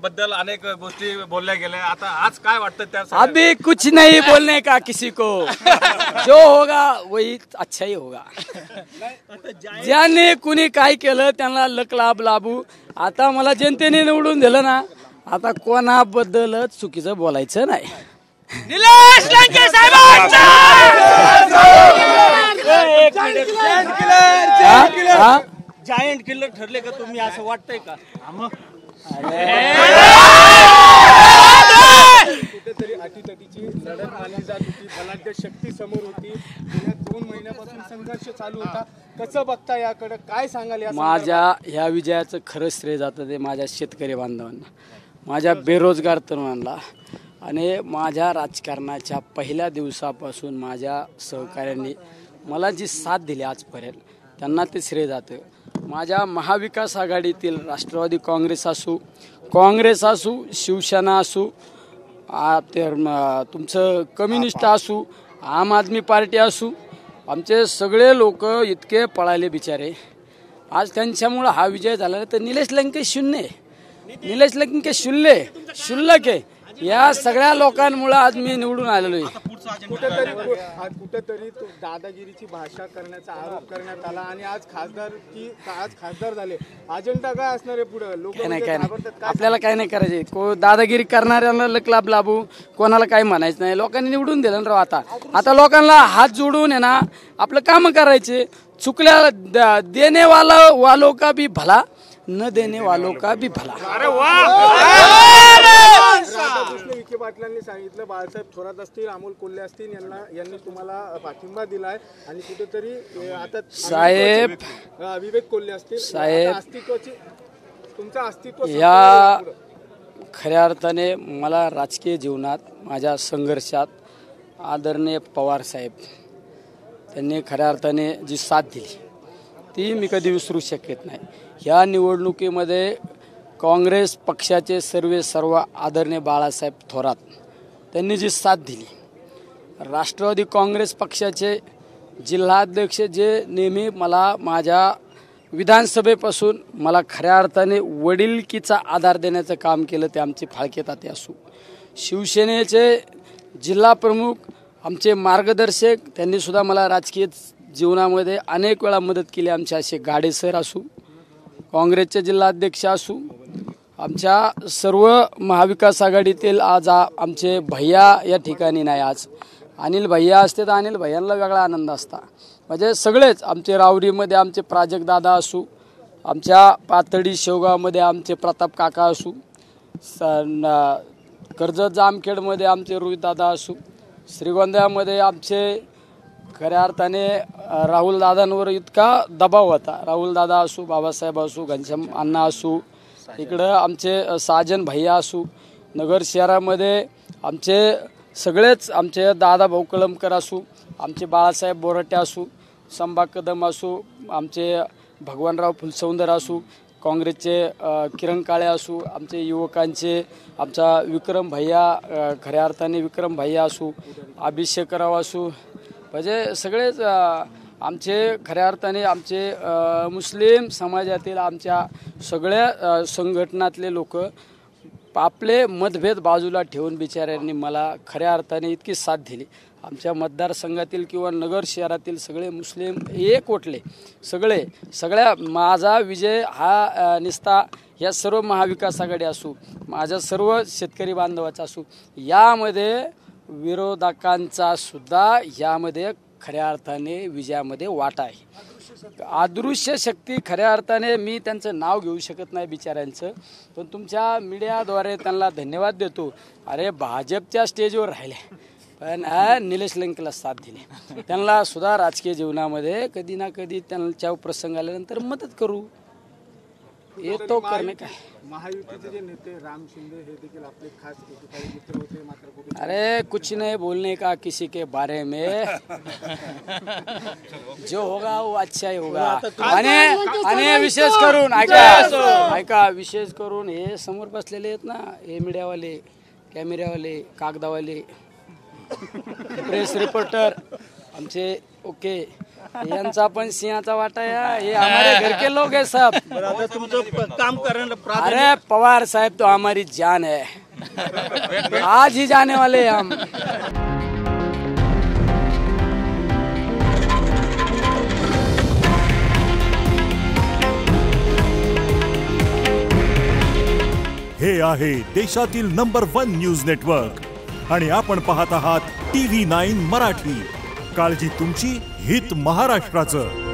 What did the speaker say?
बद्दल अनेक गोष्टी बोलल्या गेल्या, आता आज काय वाटतं त्या? अभी कुछ नहीं बोलने का किसी को, जो होगा वही अच्छा ही होगा. ज्याने कुणी काय केलं त्यांना लक लाभ लाभू. आता मला जनतेने निवडून दिलं ना, आता कोणाबद्दल चुकीचं बोलायचं नाही. निलेश लंके साहेबांचा जायंट किलर ठरले का तुम्ही, असं वाटतंय का? कुठेतरी अटीतटीची लढत मानली जात होती, बलाढ्य शक्ती समोर होती. गेल्या 2 महिन्यापासून संघर्ष चालू होता. कसं बघता याकडे, काय सांगाल या? माझ्या ह्या विजयाचं खरं श्रेय जातं ते माझ्या शेतकरी बांधवांना, माझ्या बेरोजगार तरुणांना आणि माझ्या राजकारणाच्या पहिल्या दिवसापासून माझ्या सहकाऱ्यांनी मला जी साथ दिली आजपर्यंत, त्यांना ते श्रेय जातं. माझ्या महाविकास आघाडीतील राष्ट्रवादी काँग्रेस असू, शिवसेना असू, तुमचं कम्युनिस्ट असू, आम आदमी पार्टी असू, आमचे सगळे लोक इतके पळाले बिचारे. आज त्यांच्यामुळं हा विजय झाला. तर निलेश लंके शुल्लक आहे. या सगळ्या लोकांमुळे आज मी निवडून आलेलो आहे. कुठेतरी दादागिरीची भाषा करण्याचा आरोप करण्यात आला आणि आज खासदार झाले. अजेंडा काय असणार आहे पुढे? लोक काय नाही, आपल्याला काय नाही करायचे. दादागिरी करणाऱ्यांना लक लाभ लाभू, कोणाला काही म्हणायचं नाही. लोकांनी निवडून दिलं ना राव. आता लोकांना हात जोडून आहे ना आपलं काम करायचे. चुकल्या देने वालों का भी भला, न देने वालों का भी भला. राधाकृष्ण विखे पाटलांनी सांगितलं, बाळासाहेब थोरात असतील, अमोल कोल्हे असतील, यांनी तुम्हाला पाठिंबा दिलाय आणि कुठेतरी आता साहेब विवेक कोल्हे असतील, साहेब तुमचं अस्तित्व या खऱ्या अर्थाने मला राजकीय जीवनात माझ्या संघर्षात आदरणीय पवार साहेब त्यांनी खऱ्या अर्थाने जी साथ दिली ती मी कधी विसरू शकत नाही. ह्या निवडणुकीमध्ये काँग्रेस पक्षाचे सर्व आदरणीय बाळासाहेब थोरात त्यांनी जी साथ दिली, राष्ट्रवादी काँग्रेस पक्षाचे जिल्हाध्यक्ष जे नेहमी मला माझ्या विधानसभेपासून मला खऱ्या अर्थाने वडिलकीचा आधार देण्याचं काम केलं ते आमचे फाळके ताते असू, शिवसेनेचे जिल्हा प्रमुख आमचे मार्गदर्शक त्यांनी सुद्धा मला राजकीय जीवनामध्ये अनेक वेळा मदत केली, आमचे असे गाडे सर असू, काँग्रेसचे जिल्हाध्यक्ष असू, आमच्या सर्व महाविकास आघाडीतील आज आमचे भैया या ठिकाणी नाही. आज अनिल भैया असते तर अनिल भैयांना वेगळा आनंद असता. म्हणजे सगळेच आमचे रावरीमध्ये आमचे प्राजक्तदादा असू, आमच्या पाथर्डी शेवगावमध्ये आमचे प्रताप काका असू, कर्जत जामखेडमध्ये आमचे रोहितदादा असू, श्रीगोंद्यामध्ये आमचे खऱ्या अर्थाने राहुल दादांवर इतका दबाव होता. राहुल दादा असू, बाबासाहेब असू, घनश्याम अण्णा असू, इकडं आमचे साजन भैया असू, नगर शहरामध्ये आमचे सगळेच आमचे दादा भाऊ कळमकर असू, आमचे बाळासाहेब बोराटे असू, संभा कदम असू, आमचे भगवानराव फुलसौंदर असू, काँग्रेसचे किरण काळे असू, आमचे युवकांचे आमचा विक्रम भैया खऱ्या अर्थाने विक्रम भैया असू, अभिषेकराव असू, म्हणजे सगळेच आमचे खऱ्या अर्थाने आमचे मुस्लिम समाजातील आमच्या सगळ्या संघटनातले लोक आपले मतभेद बाजूला ठेवून बिचाऱ्यांनी मला खऱ्या अर्थाने इतकी साथ दिली. आमच्या मतदारसंघातील किंवा नगर शहरातील सगळे मुस्लिम एकवटले, सगळ्या माझा विजय हा निस्ता या सर्व महाविकास आघाडी असू, माझ्या सर्व शेतकरी बांधवाचा असू, यामध्ये विरोधकांचा सुद्धा यामध्ये खऱ्या अर्थाने विजयामध्ये वाटा आहे. अदृश्य शक्ती खऱ्या अर्थाने मी त्यांचं नाव घेऊ शकत नाही बिचाऱ्यांचं, पण तुमच्या मीडियाद्वारे त्यांना धन्यवाद देतो. अरे भाजपच्या स्टेजवर राहिले पण निलेश लंकेला साथ दिली, त्यांना सुद्धा राजकीय जीवनामध्ये कधी ना कधी त्यांच्या प्रसंग आल्यानंतर मदत करू. ये तो करणे काय. महायुतीचे जे नेते राम शिंदे हे देखील आपले खास मित्र होते, मात्र अरे कुछ नहीं बोलने का किसी के बारे में, जो होगा वो अच्छा ही होगा. आणि विशेष करून ऐका विशेष करून हे समोर बसलेले आहेत ना, हे मीडियावाले, कॅमेऱ्यावाले, कागदावाले, प्रेस रिपोर्टर आमचे, ओके, यांचा पण सिंहाचा वाटा है, ये हमारे घर के लोग हैं सब। बरं, आता तुमचं काम करायला प्राधान्य अरे पवार साहब तो हमारी जान है, आज ही जाने वाले हैं हम। हे आहे देशातील नंबर 1 न्यूज नेटवर्क आणि आपण पाहत आहात TV9 मराठी। काळजी तुमची, हित महाराष्ट्राचं।